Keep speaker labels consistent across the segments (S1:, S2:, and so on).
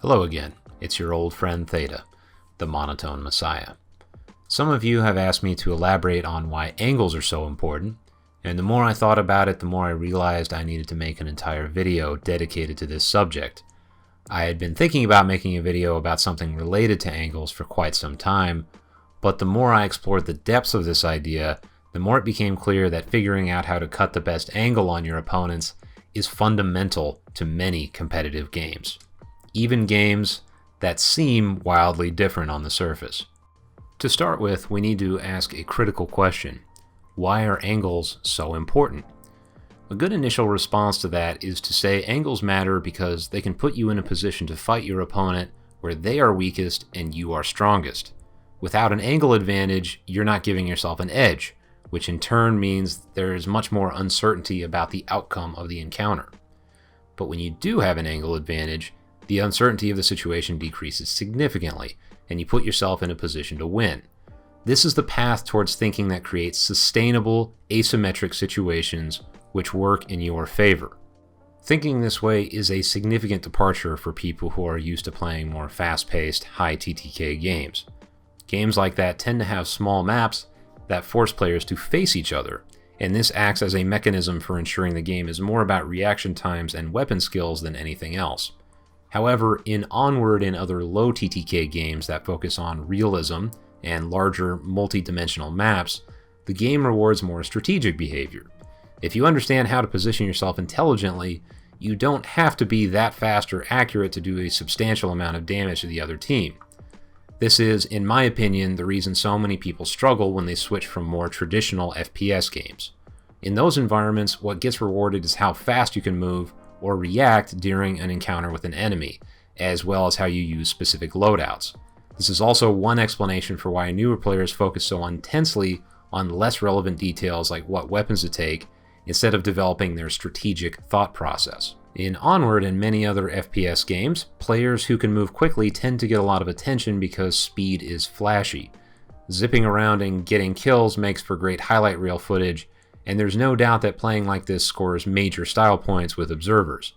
S1: Hello again, it's your old friend Theta, the monotone messiah. Some of you have asked me to elaborate on why angles are so important, and the more I thought about it, the more I realized I needed to make an entire video dedicated to this subject. I had been thinking about making a video about something related to angles for quite some time, but the more I explored the depths of this idea, the more it became clear that figuring out how to cut the best angle on your opponents is fundamental to many competitive games. Even games that seem wildly different on the surface. To start with, we need to ask a critical question. Why are angles so important? A good initial response to that is to say angles matter because they can put you in a position to fight your opponent where they are weakest and you are strongest. Without an angle advantage, you're not giving yourself an edge, which in turn means there is much more uncertainty about the outcome of the encounter. But when you do have an angle advantage, the uncertainty of the situation decreases significantly, and you put yourself in a position to win. This is the path towards thinking that creates sustainable, asymmetric situations which work in your favor. Thinking this way is a significant departure for people who are used to playing more fast-paced, high TTK games. Games like that tend to have small maps that force players to face each other, and this acts as a mechanism for ensuring the game is more about reaction times and weapon skills than anything else. However, in Onward and other low TTK games that focus on realism and larger multi-dimensional maps, the game rewards more strategic behavior. If you understand how to position yourself intelligently, you don't have to be that fast or accurate to do a substantial amount of damage to the other team. This is, in my opinion, the reason so many people struggle when they switch from more traditional FPS games. In those environments, what gets rewarded is how fast you can move or react during an encounter with an enemy, as well as how you use specific loadouts. This is also one explanation for why newer players focus so intensely on less relevant details like what weapons to take, instead of developing their strategic thought process. In Onward and many other FPS games, players who can move quickly tend to get a lot of attention because speed is flashy. Zipping around and getting kills makes for great highlight reel footage, and there's no doubt that playing like this scores major style points with observers.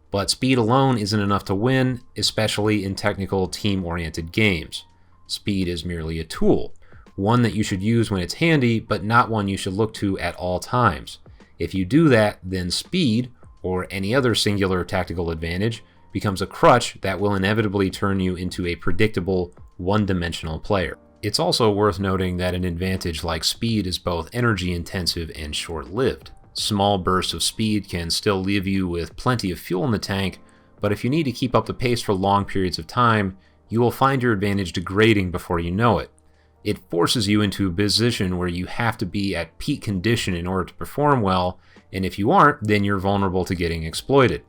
S1: But speed alone isn't enough to win, especially in technical, team-oriented games. Speed is merely a tool, one that you should use when it's handy, but not one you should look to at all times. If you do that, then speed, or any other singular tactical advantage, becomes a crutch that will inevitably turn you into a predictable, one-dimensional player. It's also worth noting that an advantage like speed is both energy-intensive and short-lived. Small bursts of speed can still leave you with plenty of fuel in the tank, but if you need to keep up the pace for long periods of time, you will find your advantage degrading before you know it. It forces you into a position where you have to be at peak condition in order to perform well, and if you aren't, then you're vulnerable to getting exploited.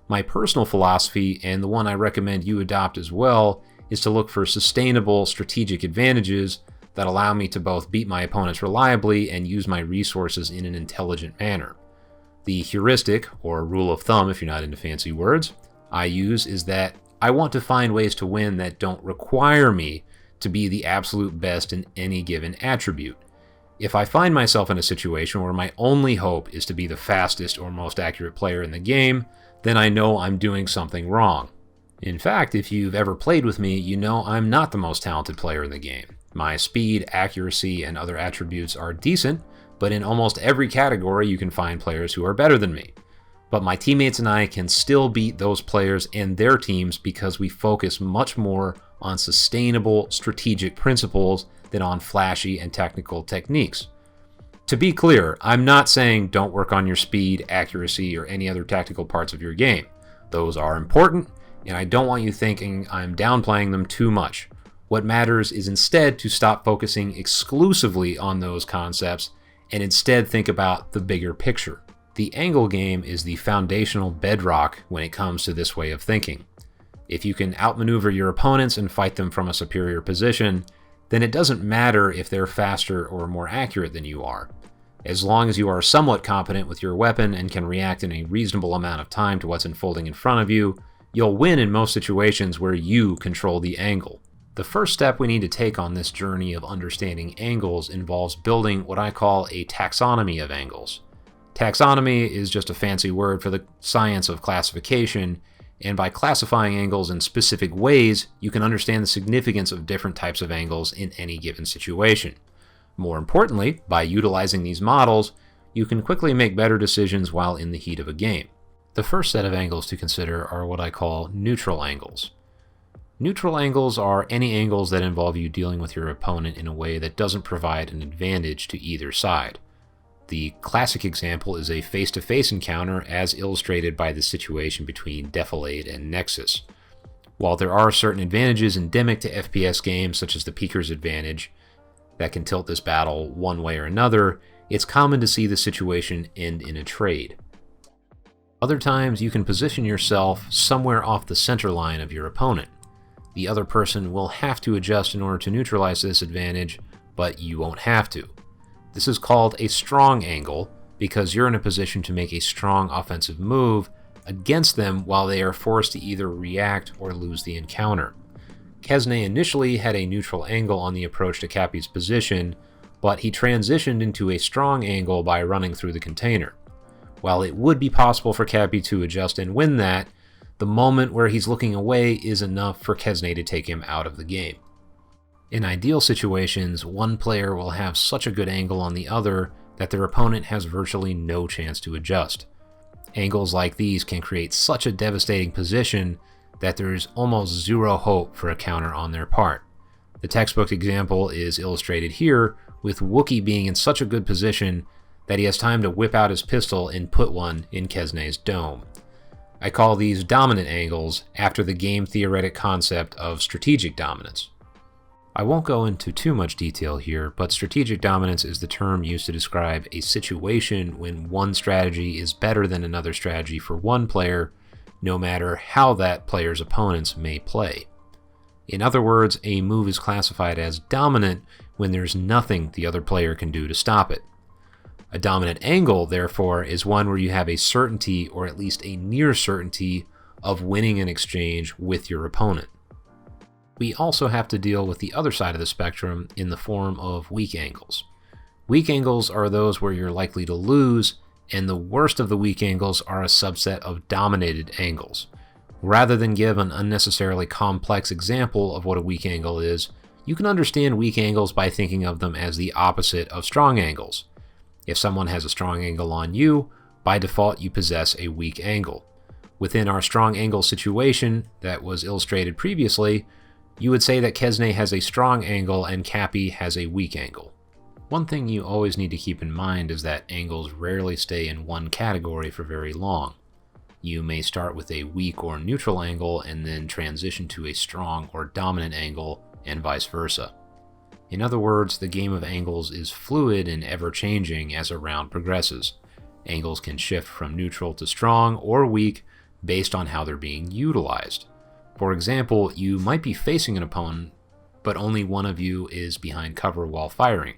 S1: My personal philosophy, and the one I recommend you adopt as well, is to look for sustainable strategic advantages that allow me to both beat my opponents reliably and use my resources in an intelligent manner. The heuristic, or rule of thumb if you're not into fancy words, I use is that I want to find ways to win that don't require me to be the absolute best in any given attribute. If I find myself in a situation where my only hope is to be the fastest or most accurate player in the game, then I know I'm doing something wrong. In fact, if you've ever played with me, you know I'm not the most talented player in the game. My speed, accuracy, and other attributes are decent, but in almost every category you can find players who are better than me. But my teammates and I can still beat those players and their teams because we focus much more on sustainable strategic principles than on flashy and technical techniques. To be clear, I'm not saying don't work on your speed, accuracy, or any other tactical parts of your game. Those are important, and I don't want you thinking I'm downplaying them too much. What matters is instead to stop focusing exclusively on those concepts and instead think about the bigger picture. The angle game is the foundational bedrock when it comes to this way of thinking. If you can outmaneuver your opponents and fight them from a superior position, then it doesn't matter if they're faster or more accurate than you are. As long as you are somewhat competent with your weapon and can react in a reasonable amount of time to what's unfolding in front of you, you'll win in most situations where you control the angle. The first step we need to take on this journey of understanding angles involves building what I call a taxonomy of angles. Taxonomy is just a fancy word for the science of classification, and by classifying angles in specific ways, you can understand the significance of different types of angles in any given situation. More importantly, by utilizing these models, you can quickly make better decisions while in the heat of a game. The first set of angles to consider are what I call neutral angles. Neutral angles are any angles that involve you dealing with your opponent in a way that doesn't provide an advantage to either side. The classic example is a face-to-face encounter as illustrated by the situation between Defilade and Nexus. While there are certain advantages endemic to FPS games, such as the Peeker's advantage, that can tilt this battle one way or another, it's common to see the situation end in a trade. Other times, you can position yourself somewhere off the center line of your opponent. The other person will have to adjust in order to neutralize this advantage, but you won't have to. This is called a strong angle because you're in a position to make a strong offensive move against them while they are forced to either react or lose the encounter. Kesney initially had a neutral angle on the approach to Cappy's position, but he transitioned into a strong angle by running through the container. While it would be possible for Cappy to adjust and win that, the moment where he's looking away is enough for Kesney to take him out of the game. In ideal situations, one player will have such a good angle on the other that their opponent has virtually no chance to adjust. Angles like these can create such a devastating position that there is almost zero hope for a counter on their part. The textbook example is illustrated here, with Wookiee being in such a good position that he has time to whip out his pistol and put one in Kesney's dome. I call these dominant angles after the game-theoretic concept of strategic dominance. I won't go into too much detail here, but strategic dominance is the term used to describe a situation when one strategy is better than another strategy for one player, no matter how that player's opponents may play. In other words, a move is classified as dominant when there's nothing the other player can do to stop it. A dominant angle, therefore, is one where you have a certainty, or at least a near certainty, of winning an exchange with your opponent. We also have to deal with the other side of the spectrum in the form of weak angles. Weak angles are those where you're likely to lose, and the worst of the weak angles are a subset of dominated angles. Rather than give an unnecessarily complex example of what a weak angle is, you can understand weak angles by thinking of them as the opposite of strong angles. If someone has a strong angle on you, by default you possess a weak angle. Within our strong angle situation that was illustrated previously, you would say that Kesney has a strong angle and Cappy has a weak angle. One thing you always need to keep in mind is that angles rarely stay in one category for very long. You may start with a weak or neutral angle and then transition to a strong or dominant angle, and vice versa. In other words, the game of angles is fluid and ever-changing as a round progresses. Angles can shift from neutral to strong or weak based on how they're being utilized. For example, you might be facing an opponent, but only one of you is behind cover while firing.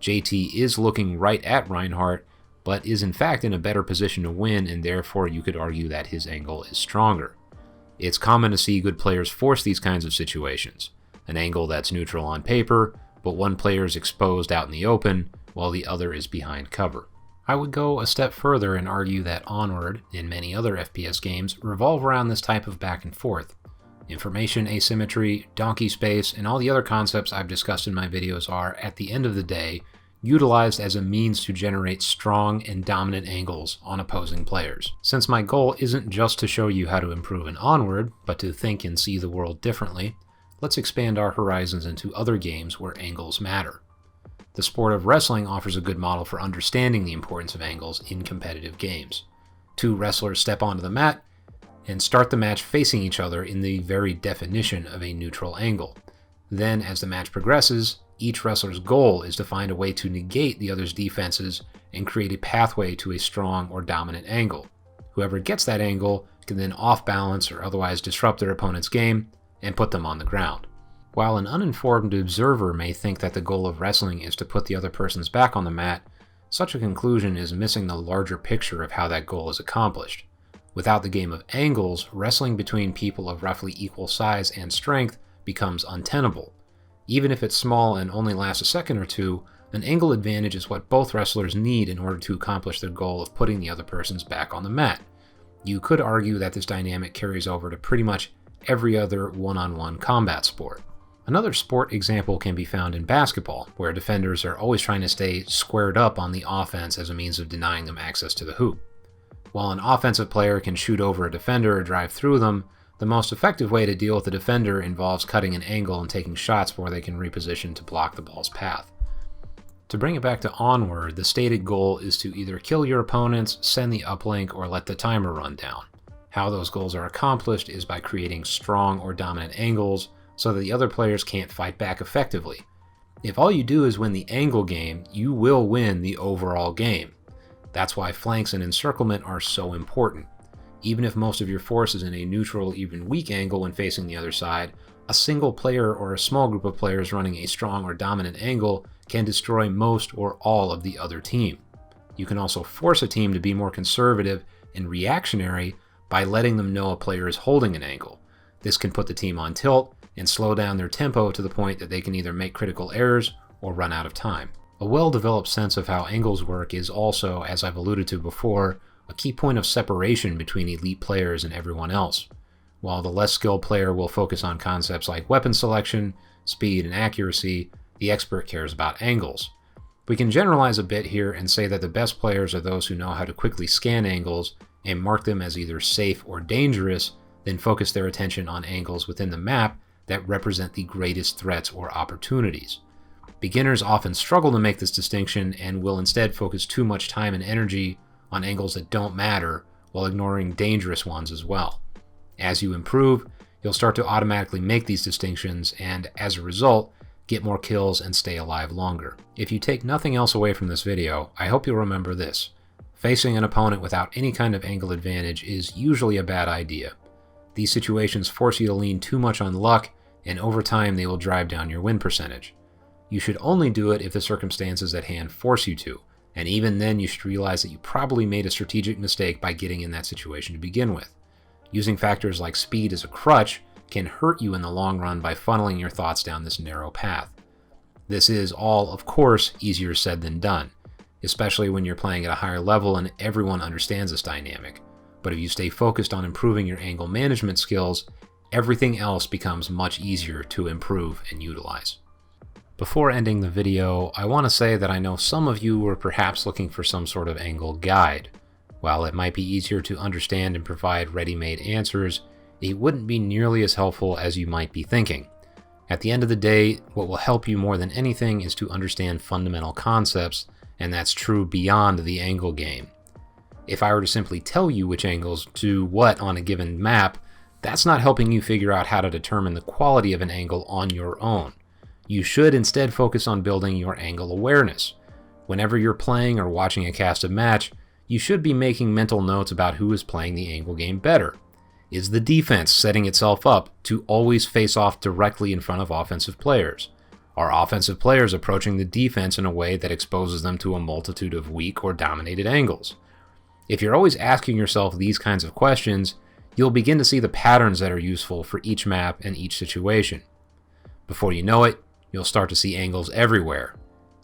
S1: JT is looking right at Reinhardt, but is in fact in a better position to win, and therefore you could argue that his angle is stronger. It's common to see good players force these kinds of situations. An angle that's neutral on paper, but one player is exposed out in the open, while the other is behind cover. I would go a step further and argue that Onward, and many other FPS games, revolve around this type of back and forth. Information asymmetry, donkey space, and all the other concepts I've discussed in my videos are, at the end of the day, utilized as a means to generate strong and dominant angles on opposing players. Since my goal isn't just to show you how to improve in Onward, but to think and see the world differently, let's expand our horizons into other games where angles matter. The sport of wrestling offers a good model for understanding the importance of angles in competitive games. Two wrestlers step onto the mat and start the match facing each other in the very definition of a neutral angle. Then, as the match progresses, each wrestler's goal is to find a way to negate the other's defenses and create a pathway to a strong or dominant angle. Whoever gets that angle can then off-balance or otherwise disrupt their opponent's game and put them on the ground. While an uninformed observer may think that the goal of wrestling is to put the other person's back on the mat, such a conclusion is missing the larger picture of how that goal is accomplished. Without the game of angles, wrestling between people of roughly equal size and strength becomes untenable. Even if it's small and only lasts a second or two, an angle advantage is what both wrestlers need in order to accomplish their goal of putting the other person's back on the mat. You could argue that this dynamic carries over to pretty much every other one-on-one combat sport. Another sport example can be found in basketball, where defenders are always trying to stay squared up on the offense as a means of denying them access to the hoop. While an offensive player can shoot over a defender or drive through them, the most effective way to deal with the defender involves cutting an angle and taking shots before they can reposition to block the ball's path. To bring it back to Onward, the stated goal is to either kill your opponents, send the uplink, or let the timer run down. How those goals are accomplished is by creating strong or dominant angles so that the other players can't fight back effectively. If all you do is win the angle game, you will win the overall game. That's why flanks and encirclement are so important. Even if most of your force is in a neutral, even weak angle when facing the other side, a single player or a small group of players running a strong or dominant angle can destroy most or all of the other team. You can also force a team to be more conservative and reactionary by letting them know a player is holding an angle. This can put the team on tilt and slow down their tempo to the point that they can either make critical errors or run out of time. A well-developed sense of how angles work is also, as I've alluded to before, a key point of separation between elite players and everyone else. While the less skilled player will focus on concepts like weapon selection, speed, and accuracy, the expert cares about angles. We can generalize a bit here and say that the best players are those who know how to quickly scan angles and mark them as either safe or dangerous, then focus their attention on angles within the map that represent the greatest threats or opportunities. Beginners often struggle to make this distinction and will instead focus too much time and energy on angles that don't matter while ignoring dangerous ones as well. As you improve, you'll start to automatically make these distinctions and, as a result, get more kills and stay alive longer. If you take nothing else away from this video, I hope you'll remember this. Facing an opponent without any kind of angle advantage is usually a bad idea. These situations force you to lean too much on luck, and over time they will drive down your win percentage. You should only do it if the circumstances at hand force you to, and even then you should realize that you probably made a strategic mistake by getting in that situation to begin with. Using factors like speed as a crutch can hurt you in the long run by funneling your thoughts down this narrow path. This is all, of course, easier said than done, especially when you're playing at a higher level and everyone understands this dynamic. But if you stay focused on improving your angle management skills, everything else becomes much easier to improve and utilize. Before ending the video, I want to say that I know some of you were perhaps looking for some sort of angle guide. While it might be easier to understand and provide ready-made answers, it wouldn't be nearly as helpful as you might be thinking. At the end of the day, what will help you more than anything is to understand fundamental concepts, and that's true beyond the angle game. If I were to simply tell you which angles do what on a given map, that's not helping you figure out how to determine the quality of an angle on your own. You should instead focus on building your angle awareness. Whenever you're playing or watching a casted match, you should be making mental notes about who is playing the angle game better. Is the defense setting itself up to always face off directly in front of offensive players? Are offensive players approaching the defense in a way that exposes them to a multitude of weak or dominated angles? If you're always asking yourself these kinds of questions, you'll begin to see the patterns that are useful for each map and each situation. Before you know it, you'll start to see angles everywhere,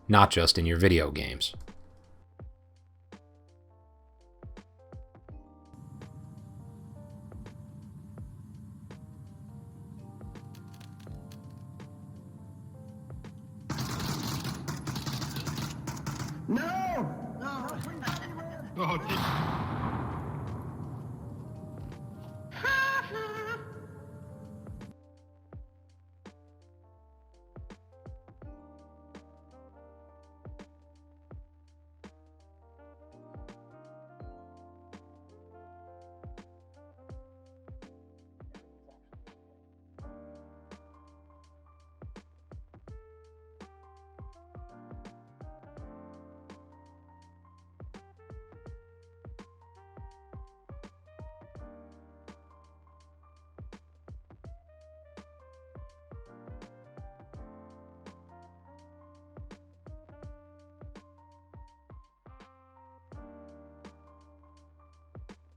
S1: not just in your video games.
S2: No! No!